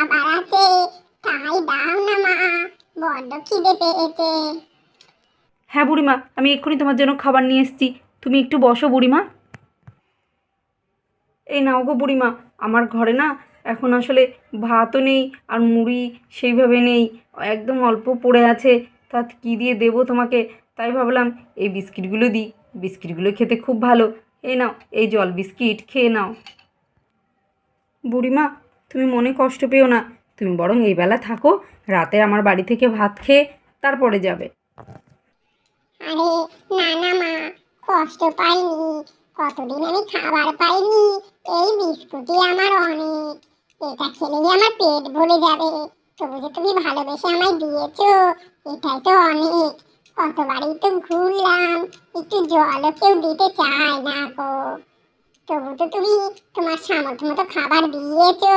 আবার আছে, তাই দাও না মা, বড্ড খিদে পেয়েছে। হ্যাঁ বুড়িমা, আমি এক্ষুনি তোমার জন্য খাবার নিয়ে এসেছি। তুমি একটু বসো বুড়িমা। এই নাও গো বুড়িমা, আমার ঘরে না এখন আসলে ভাতও নেই আর মুড়ি সেইভাবে নেই, একদম অল্প পড়ে আছে। তা কী দিয়ে দেবো তোমাকে, তাই ভাবলাম এই বিস্কিটগুলো দিই, বিস্কিটগুলো খেতে খুব ভালো। এই নাও, এই জল বিস্কিট খেয়ে নাও। বুড়িমা, তুমি মনে কষ্ট পেও না, তুমি বরং এই বেলা থাকো, রাতে আমার বাড়ি থেকে ভাত খেয়ে তারপরে যাবে। আরে না না মা, কষ্ট পাইনি, কতদিন আমি খাবার পাইনি। এই বিস্কুটই আমার অনেক, এটা খেলেই আমার পেট ভরে যাবে। তবু যে তুমি ভালোবেসে আমায় দিয়েছো, এটাই তো অনেক। কতবারই তো ঘুরলাম, একটু জলও কেউ দিতে চায় না গো। তবু তো তুমি তোমার সামর্থ্য মতো খাবার দিয়েছো।